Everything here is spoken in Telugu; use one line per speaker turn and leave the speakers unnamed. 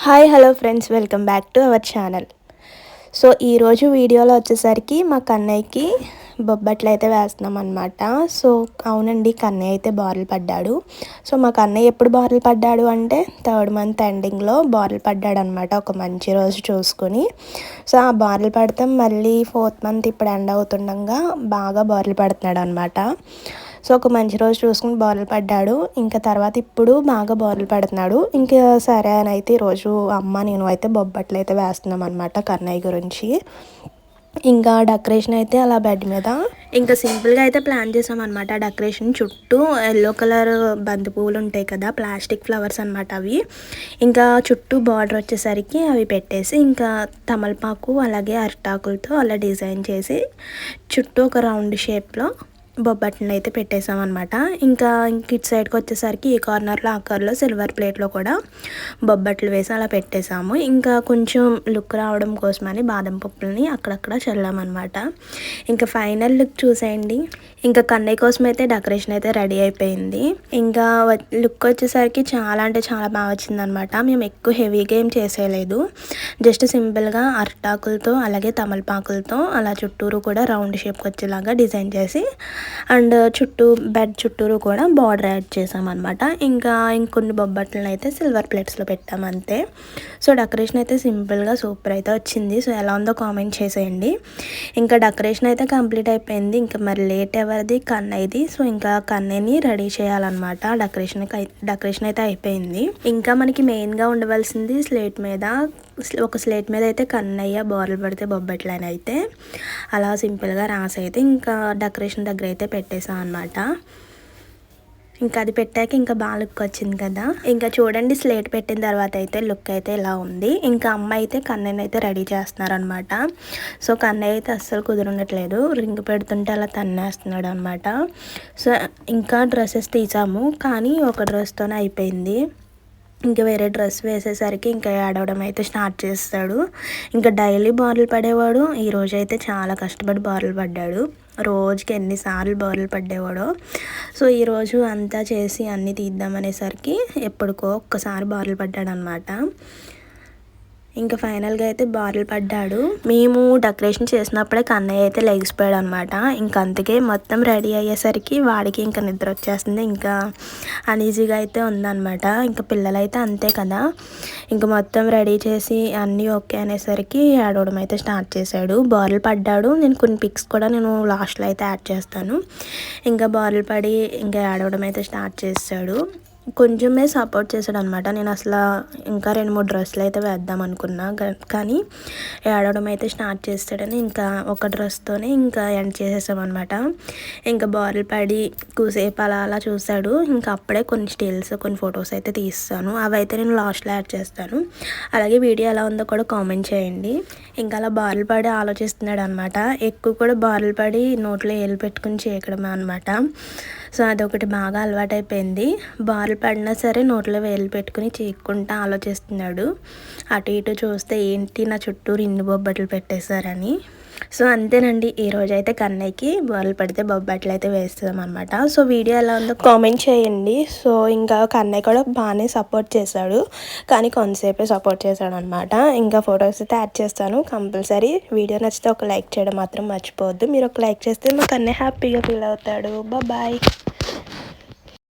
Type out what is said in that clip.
Hi hello friends, welcome back to our channel. So ఈరోజు వీడియోలో వచ్చేసరికి మా కన్నయ్యకి బొబ్బట్లు అయితే వేస్తున్నాం అనమాట. సో అవునండి, కన్నయ్య అయితే బారులు పడ్డాడు. సో మా కన్నయ్య ఎప్పుడు బారులు పడ్డాడు అంటే 3rd మంత్ ఎండింగ్లో బారులు పడ్డాడు అనమాట, ఒక మంచి రోజు చూసుకుని. సో ఆ బారులు పడతాం మళ్ళీ 4th మంత్ ఇప్పుడు ఎండ్ అవుతుండగా బాగా బారులు పడుతున్నాడు అనమాట. సో ఒక మంచి రోజు చూసుకుని బోర్లు పడ్డాడు. ఇంకా తర్వాత ఇప్పుడు బాగా బోర్లు పడుతున్నాడు. ఇంకా సరే అని అయితే ఈరోజు నేను అయితే బొబ్బట్లు అయితే వేస్తున్నాం అనమాట కన్నయ్య గురించి. ఇంకా డెకరేషన్ అయితే అలా బెడ్ మీద ఇంకా సింపుల్గా అయితే ప్లాన్ చేసామన్నమాట. డెకరేషన్ చుట్టూ ఎల్లో కలర్ బంతి పువ్వులు ఉంటాయి కదా, ప్లాస్టిక్ ఫ్లవర్స్ అనమాట అవి. ఇంకా చుట్టూ బార్డర్ వచ్చేసరికి అవి పెట్టేసి ఇంకా తమలపాకు అలాగే అరిటాకులతో అలా డిజైన్ చేసి చుట్టూ ఒక రౌండ్ షేప్లో బొబ్బట్లను అయితే పెట్టేసామన్నమాట. ఇంకా ఇటు సైడ్కి వచ్చేసరికి ఈ కార్నర్లో ఆ కార్లో సిల్వర్ ప్లేట్లో కూడా బొబ్బట్లు వేసి అలా పెట్టేసాము. ఇంకా కొంచెం లుక్ రావడం కోసమని బాదం పప్పులని అక్కడక్కడ చల్లామన్నమాట. ఇంకా ఫైనల్ లుక్ చూసేయండి. ఇంకా కన్నయ్య కోసం అయితే డెకరేషన్ అయితే రెడీ అయిపోయింది. ఇంకా లుక్ వచ్చేసరికి చాలా అంటే చాలా బాగా వచ్చిందనమాట. మేము ఎక్కువ హెవీగా ఏం చేసేయలేదు, జస్ట్ సింపుల్గా అరిటాకులతో అలాగే తమలపాకులతో అలా చుట్టూరు కూడా రౌండ్ షేప్కి వచ్చేలాగా డిజైన్ చేసి అండ్ బెడ్ చుట్టూరు కూడా బార్డర్ యాడ్ చేసామన్నమాట. ఇంకా ఇంకొన్ని బొబ్బట్లను అయితే సిల్వర్ ప్లేట్స్లో పెట్టాము అంతే. సో డెకరేషన్ అయితే సింపుల్గా సూపర్ అయితే వచ్చింది. సో ఎలా ఉందో కామెంట్ చేసేయండి. ఇంకా డెకరేషన్ అయితే కంప్లీట్ అయిపోయింది. ఇంకా మరి లేట్ ఎవరిది, కన్నయ్యది. సో ఇంకా కన్నయ్యని రెడీ చేయాలన్నమాట. డెకరేషన్ అయితే అయిపోయింది. ఇంకా మనకి మెయిన్గా ఉండవలసింది ఒక స్లేట్ మీద అయితే కన్నయ్య బోర్లు పడితే బొబ్బట్లని అయితే అలా సింపుల్గా రాసి అయితే ఇంకా డెకరేషన్ దగ్గర అయితే పెట్టేసాం అనమాట. ఇంకా అది పెట్టాక ఇంకా బాగా లుక్ వచ్చింది కదా. ఇంకా చూడండి, స్లేట్ పెట్టిన తర్వాత అయితే లుక్ అయితే ఇలా ఉంది. ఇంకా అమ్మ అయితే కన్నయ్యని అయితే రెడీ చేస్తున్నారనమాట. సో కన్నయ్య అయితే అస్సలు కుదురుండట్లేదు, రింగ్ పెడుతుంటే అలా తన్నేస్తున్నాడు అనమాట. సో ఇంకా డ్రెస్సెస్ తీసాము కానీ ఒక డ్రెస్తోనే అయిపోయింది. ఇంకా వేరే డ్రెస్ వేసేసరికి ఇంకా ఏడవడం అయితే స్టార్ట్ చేస్తాడు. ఇంకా డైలీ బారులు పడేవాడు, ఈరోజు అయితే చాలా కష్టపడి బారులు పడ్డాడు. రోజుకి ఎన్నిసార్లు బారులు పడ్డేవాడో. సో ఈరోజు అంతా చేసి అన్నీ తీద్దామనేసరికి ఎప్పటికో ఒక్కసారి బారులు పడ్డాడు అనమాట. ఇంకా ఫైనల్గా అయితే బారులు పడ్డాడు. మేము డెకరేషన్ చేసినప్పుడే కన్నయ్య అయితే లెగిసిపోయాడు అనమాట. ఇంకా అందుకే మొత్తం రెడీ అయ్యేసరికి వాడికి ఇంకా నిద్ర వచ్చేస్తుంది. ఇంకా అనీజీగా అయితే ఉందన్నమాట. ఇంకా పిల్లలైతే అంతే కదా. ఇంకా మొత్తం రెడీ చేసి అన్నీ ఓకే అనేసరికి ఏడవడం అయితే స్టార్ట్ చేశాడు. బారులు పడ్డాడు. నేను కొన్ని పిక్స్ కూడా లాస్ట్లో అయితే యాడ్ చేస్తాను. ఇంకా బారులు పడి ఇంకా ఏడవడం అయితే స్టార్ట్ చేశాడు. కొంచెమే సపోర్ట్ చేశాడు అనమాట. నేను అసలు ఇంకా 2-3 డ్రెస్సులు అయితే వేద్దాం అనుకున్నా కానీ ఏడవడం అయితే స్టార్ట్ చేస్తాడని ఇంకా ఒక డ్రెస్తోనే ఇంకా ఎండ్ చేసేసామన్నమాట. ఇంకా బారులు పడి కూసేపు అలా అలా చూశాడు. ఇంకా అప్పుడే కొన్ని స్టిల్స్ కొన్ని ఫొటోస్ అయితే తీస్తాను, అవి అయితే నేను లాస్ట్లో యాడ్ చేస్తాను. అలాగే వీడియో ఎలా ఉందో కూడా కామెంట్ చేయండి. ఇంకా అలా బారులు పడి ఆలోచిస్తున్నాడు అనమాట. ఎక్కువ కూడా బారులు పడి నోట్లో ఏలు పెట్టుకుని చేయడమే అనమాట. సో అదొకటి బాగా అలవాటైపోయింది. బారులు పడినా సరే నోట్లో వేలు పెట్టుకుని చీక్కుంటా ఆలోచిస్తున్నాడు. అటు ఇటు చూస్తే ఏంటి నా చుట్టూరు ఇన్ని బొబ్బట్లు పెట్టేశారని. సో అంతేనండి, ఈరోజు అయితే కన్నయ్యకి బారులు పడితే బొబ్బట్లు అయితే వేస్తాం అనమాట. సో వీడియో ఎలా ఉందో కామెంట్ చేయండి. సో ఇంకా కన్నయ్య కూడా బాగానే సపోర్ట్ చేశాడు, కానీ కొంతసేపే సపోర్ట్ చేశాడు అనమాట. ఇంకా ఫొటోస్ అయితే యాడ్ చేస్తాను కంపల్సరీ. వీడియో నచ్చితే ఒక లైక్ చేయడం మాత్రం మర్చిపోవద్దు. మీరు ఒక లైక్ చేస్తే మా కన్నయ్య హ్యాపీగా ఫీల్ అవుతాడు. బాయ్.